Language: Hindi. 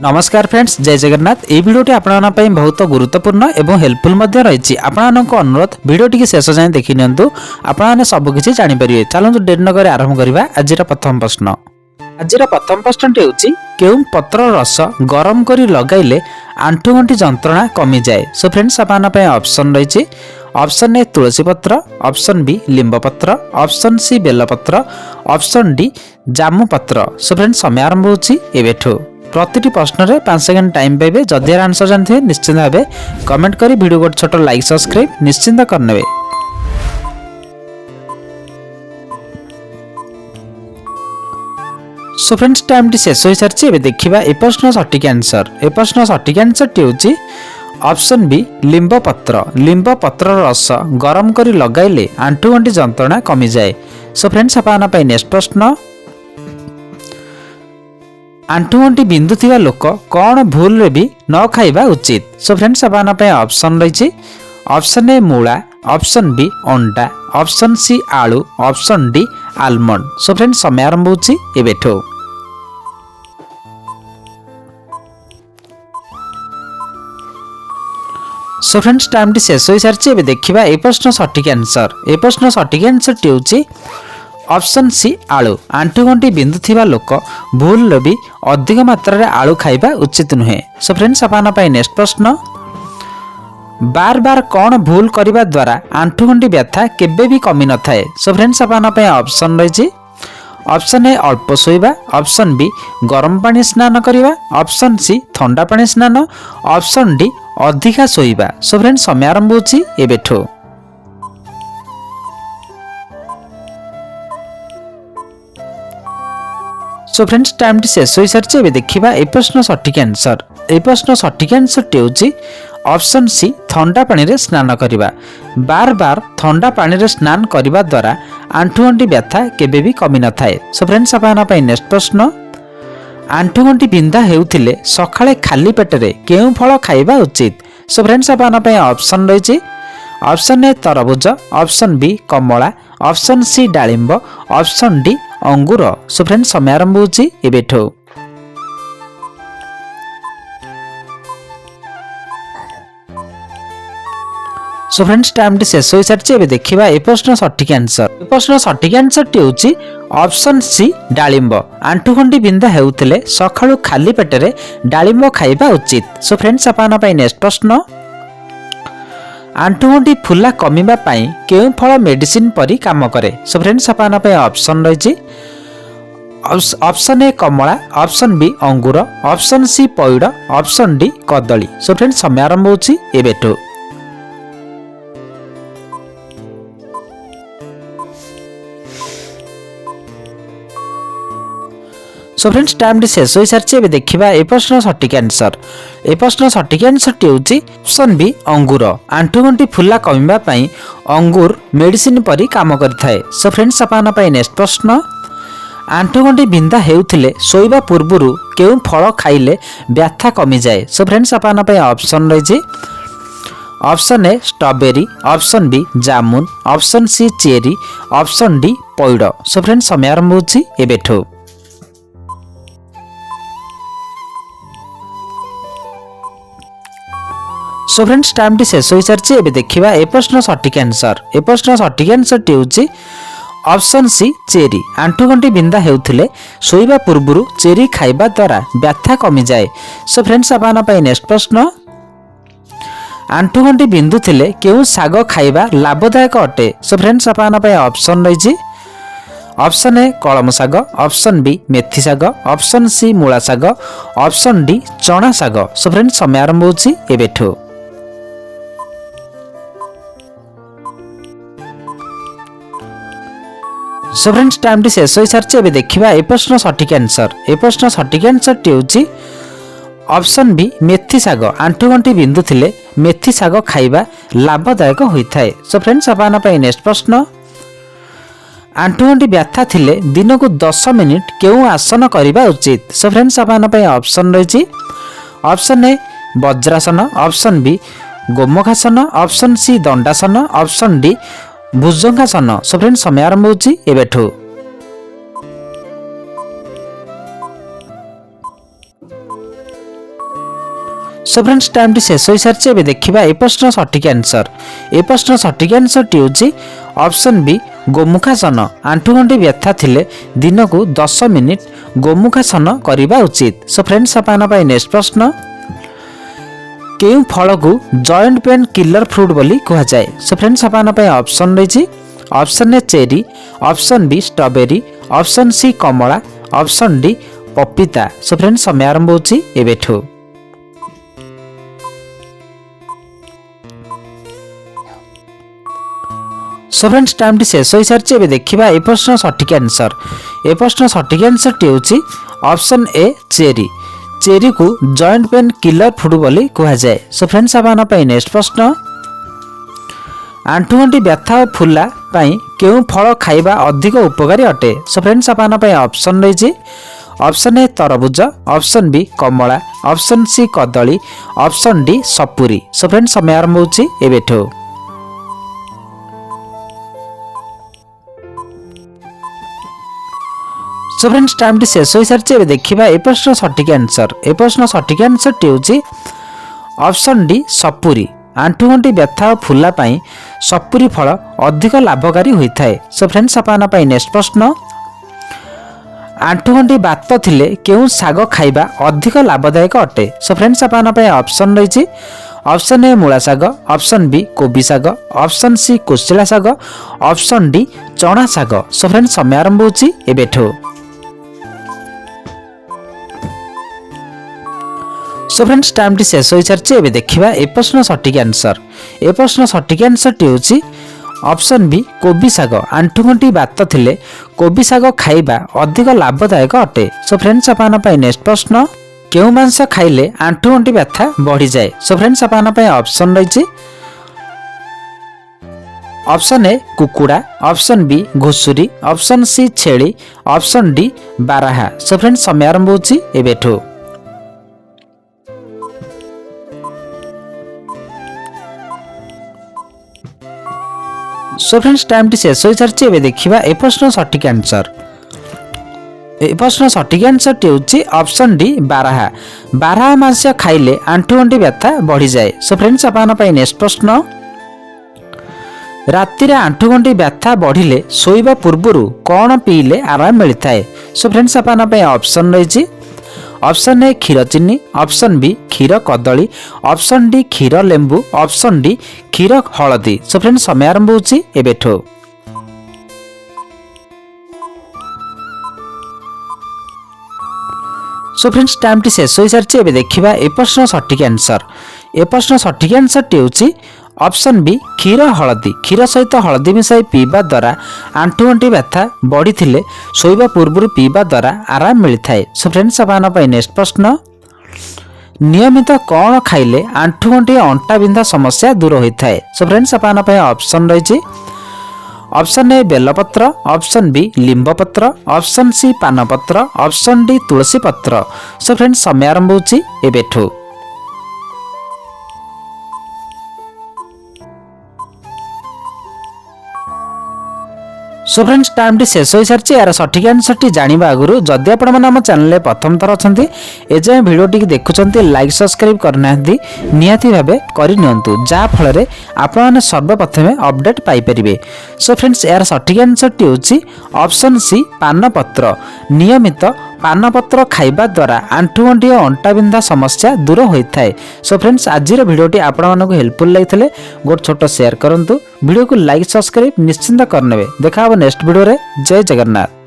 नमस्कार फ्रेंड्स, जय जगन्नाथ। ये भिडियोटी आपणाई बहुत गुरुत्वपूर्ण एवं हेल्पफुल रही। आपको अनुरोध भिडियोटी शेष जाए देखि नियंतु, आपने सबकिछि जानिपारे। चलतु डेरी नगर आरंभ करवा। आज प्रथम प्रश्न केउं पत्र रस गरम करी लगाइले आंठुगंठी जंत्रणा कमी जाए। सो फ्रेंड्स, आपनाई ऑप्शन रही। ऑप्शन ए तुलसी पत्र, ऑप्शन बी लिंब पत्र, ऑप्शन सी बेलपत्र, ऑप्शन डी जामु पत्र। सो फ्रेंड्स, समय आरंभ होछि एबेठु। प्रति प्रश्न रे 5 सेकंड टाइम पाइबे। जदि यार आंसर जानते निश्चिंत भावे कमेंट करी वीडियो को छोट लाइक सब्सक्राइब निश्चिंत करने। सो फ्रेंड्स, टाइम टी शेष हो सारी। एबे देखिबा ए प्रश्न सटीक आंसर। ए प्रश्न सटीक आंसर टी होची ऑप्शन बी लिंब पत्र। लिंब पत्र रस गरम करी लगाइले आंठुगंठी जंत्रणा कमी जाए। सो फ्रेंड्स, आपना पई नेक्स्ट प्रश्न आंठुगंठी बिंदुथिबा लोक कौन भूल रे भी न खाइबा उचित। सो फ्रेंड्स, आपना पई ऑप्शन रही। ऑप्शन ए मूला, ऑप्शन बी अंडा, ऑप्शन सी आलू, option D almond. So friends, समय आरंभ होची एबेठो। सो फ्रेंड्स, टाइम टी शेष हो सारी। एबे देखिबा ए प्रश्न सटीक आंसर। ए प्रश्न सटीक आंसर टी होची ऑप्शन सी आलू। आंठुगंठी बिंदुथिबा लोक भूल भी अधिक मात्रा रे आलू खाइबा उचित नुहे। सो फ्रेंड्स, आपना पई नेक्स्ट प्रश्न बार बार कौन भूल करिबा द्वारा आंठुगंठी व्यथा केबे भी कमी न थाए। सो फ्रेंड्स, आपना पई ऑप्शन रही। ऑप्शन ए अल्प सोइबा, ऑप्शन बी गरम पानी स्नान करिबा, ऑप्शन सी ठंडा पानी स्नान, ऑप्शन डी अधिका सोइबा। सो फ्रेंड्स, समय आरंभ होची एबेठो। सो फ्रेंड्स, टाइम टी शेष हो सारी। एबे देखिबा ए प्रश्न सटीक आंसर। ए प्रश्न सटीक आंसर टी होची ऑप्शन सी ठंडा पानी रे स्नान करिबा। बार बार ठंडा पानी रे स्नान करिबा द्वारा आंठुगंठी व्यथा केबे भी कमी न थाए। सो फ्रेंड्स, आपना पई नेक्स्ट प्रश्न आंठुगंठी बिंधा हेउथिले सखाळे खाली पेट रे केउ फल खाइबा उचित। सो फ्रेंड्स, आपना पई ऑप्शन रही। ऑप्शन ए तरबुज, ऑप्शन बी कमला, ऑप्शन सी डालिंब, ऑप्शन डी अंगूर। सो फ्रेंड्स, समय आरंभ होची एबेठो। सो फ्रेंड्स, टाइम टी शेष हो सारी। एबे देखिबा ए प्रश्न सटीक आंसर। ए प्रश्न सटीक आंसर टी होची ऑप्शन सी डालिंब। आंठुगंठी बिंधा हेउथिले सखाळु खाली पेट रे डालिंब खाइबा उचित। सो फ्रेंड्स, आपना पई नेक्स्ट प्रश्न आंठुगंठी फुला कमिबा पई केउ फल मेडिसिन परी काम करे। सो फ्रेंड्स, आपना पई ऑप्शन रही। ऑप्शन ए कमला, ऑप्शन बी अंगूर, ऑप्शन सी पइड, ऑप्शन डी कदली। सो फ्रेंड्स, समय आरंभ होची एबेठो। सो फ्रेंड्स, टाइम टी शेष हो सारी। एबे देखिबा ए प्रश्न सटीक आंसर। ए प्रश्न सटीक आंसर टी होची ऑप्शन बी अंगूर। आंठुगंठी फुला कमिबा पई अंगूर मेडिसिन परी काम करिथाए। सो फ्रेंड्स, आपना पई नेक्स्ट प्रश्न आंठुगंठी बिंधा हेउथिले सोइबा पूर्वरु केउ फल खाइले व्यथा कमी जाए। सो फ्रेंड्स, आपना पई ऑप्शन रही। Option A strawberry, option B जामुन, option C cherry, option D पइड। सो फ्रेंड्स, समय आरंभ होची एबेठो। सो फ्रेंड्स, टाइम टी शेष हो सारी। एबे देखिबा ए प्रश्न सटीक आंसर। ए प्रश्न सटीक आंसर टी होची ऑप्शन सी चेरी। आंठुगंठी बिंधा हेउथिले सोइबा पूर्वरु चेरी खाइबा द्वारा व्यथा कमी जाए। सो फ्रेंड्स, आपना पई नेक्स्ट प्रश्न आंठुगंठी बिंधुथिले केउ साग खाइबा लाभदायक अटे। सो फ्रेंड्स, आपना पई ऑप्शन रही। ऑप्शन ए कलम साग, ऑप्शन बी मेथी साग, ऑप्शन सी मूला साग, ऑप्शन डी चना साग। सो फ्रेंड्स, समय आरंभ होची एबेठो। सो फ्रेंड्स, टाइम टी शेष हो सारी। एबे देखिबा ए प्रश्न सटीक आंसर। ए प्रश्न सटीक आंसर टी होची ऑप्शन बी मेथी साग। आंठुगंठी बिंधुथिले मेथी साग खाइबा लाभदायक होइथाए। सो फ्रेंड्स, आपना पई नेक्स्ट प्रश्न आंठुगंठी व्यथा थिले दिन को 10 मिनिट केउ आसन करिबा उचित। सो फ्रेंड्स, आपना पई ऑप्शन रही। ऑप्शन ए वज्रासन, ऑप्शन बी गोमुखासन, ऑप्शन सी दंडासन, ऑप्शन डी भुजंगासन। सो फ्रेंड्स, समय आरंभ होची एबेठो। सो फ्रेंड्स टाइम टी शेष हो सारी एवं देखा ए प्रश्न सठिक आंसर। ए प्रश्न सठिक आंसर टी हूँ ऑप्शन बी गोमुखासन। आंठुगंठी व्यथा थिले दिन को 10 मिनिट गोमुखासन करने उचित। सो फ्रेंड्स अपन नेक्स्ट प्रश्न केउ फल को जॉइंट पेन किलर फ्रूट बोली कह जाए। सो फ्रेंड्स अपन ऑप्शन रही option A cherry, option B strawberry, option C कमला, ऑप्शन डी पपीता। सो फ्रेंड्स समय आरंभ होची एबेठू। सो फ्रेंड्स टाइम टी शेष हो सारी एवं देखा ए प्रश्न सठिक आंसर। ए प्रश्न सठिक आंसर टी हूँ ऑप्शन ए चेरी। चेरी को जॉइंट पेन किलर फ्रूट बोली कह जाए। सो फ्रेंड्स अपन नेक्स्ट प्रश्न आंठुगंठी व्यथा और फुला केउ फल खाइबा अधिक उपकारी अटे। सो फ्रेंड्स अपन ऑप्शन रही ऑप्शन ए तरबुज, ऑप्शन बी कमला, ऑप्शन सी कदली, ऑप्शन डी सपुरी। सो फ्रेंड्स समय आरंभ होची एबेठू। सो फ्रेंड्स टाइम टी शेष हो सारी एवं देखा ए प्रश्न सठिक आंसर। ए प्रश्न सठिक आंसर टी हूँ ऑप्शन डी सपुरी। आंठुगंठी व्यथा और फुला सपुरी फल अधिक लाभकारी होता है। सो फ्रेंड्स अपन नेक्स्ट प्रश्न आंठुगंठी बात थिले केउ साग खाइबा अधिक लाभदायक अटे। सो फ्रेंड्स अपन ऑप्शन रही ऑप्शन ए मूला साग, ऑप्शन बी कोबी साग, ऑप्शन सी कोशिला साग, ऑप्शन डी चना साग। सो फ्रेंड्स समय आरंभ होची एबेठू। सो फ्रेंड्स टाइम टी शेष हो सारी एवं देखा ए प्रश्न सठिक आंसर। ए प्रश्न सठिक आंसर टी हूँ ऑप्शन बी कोबी साग। आंठुगंठी बात थिले कोबी साग खाइबा अधिक लाभदायक अटे। सो फ्रेंड्स अपन नेक्स्ट प्रश्न केउ मांस खाइले आंठुगंठी व्यथा बढ़ी जाए। सो फ्रेंड्स अपन ऑप्शन रही ऑप्शन ए कुकुड़ा, ऑप्शन बी घुसुरी, ऑप्शन सी छेली, ऑप्शन डी बाराहा। सो फ्रेंड्स समय आरंभ होची एबेठू। सो फ्रेंड्स टाइम टी शेष हो सारी एवं देखा ए प्रश्न सठिक आंसर। ए प्रश्न सठिक आंसर टी हूँ ऑप्शन डी बाराहा। बाराहा मांस खाइले आंठुगंठी व्यथा बढ़ी जाए। सो फ्रेंड्स अपन नेक्स्ट प्रश्न राति आंठुगंठी व्यथा बढ़िले शोइबा पूर्वरु कौन पीले आराम मिलता है। सो फ्रेंड्स अपन ऑप्शन रही ऑप्शन ए क्षीर चीनी, ऑप्शन बी क्षीर कदली, ऑप्शन डी क्षीर लेंबू, ऑप्शन डी क्षीर हलदी। सो फ्रेंड्स समय आरंभ होची एबेठू। सो फ्रेंड्स टाइम टी शेष हो सारी एवं देखा ए प्रश्न सठिक आंसर। ए प्रश्न सठिक आंसर टी हूँ ऑप्शन बी क्षीर हलदी। क्षीर सहित हलदी मिसाई पीवा द्वारा आंठुगंठी व्यथा बढ़ी थिले शोइबा पूर्व पीवा द्वारा आराम मिलता है। सो फ्रेंड्स अपन नेक्स्ट प्रश्न नियमित कौन खाइले आंठुगंठी अंटा बिंधा समस्या दूर होता है। सो फ्रेंड्स अपन ऑप्शन रही ऑप्शन ए बेलपत्र, ऑप्शन बी लिंबपत्र, ऑप्शन सी पानपत्र, ऑप्शन डी तुलसी पत्र। सो फ्रेंड्स समय आरंभ होची एबेठू। सो फ्रेंड्स टाइम टी शेष हो सारी यार सठिक आंसर टी जानिबा आगुरु जदि आपण माने हम चैनल प्रथम थर अछंती एजे वीडियो टी देखुचंती लाइक सब्सक्राइब करनाहंती निहाती भाबे करि नियंतु जा फल रे आपण माने सर्वप्रथमे अपडेट पाई परिबे। सो फ्रेंड्स यार सठिक आंसर टी होची ऑप्शन सी पानपत्र। नियमित पानपत्र खाइबा द्वारा आंठुगंठी और अंटा बिंधा समस्या दूर होता है। सो फ्रेंड्स आज भिडियोटी आपण मानक हेल्पफुल लगी गोटे छोट शेयर करंतु वीडियो को लाइक सब्सक्राइब निश्चिंत करने। देखा नेक्स्ट वीडियो रे। जय जगन्नाथ।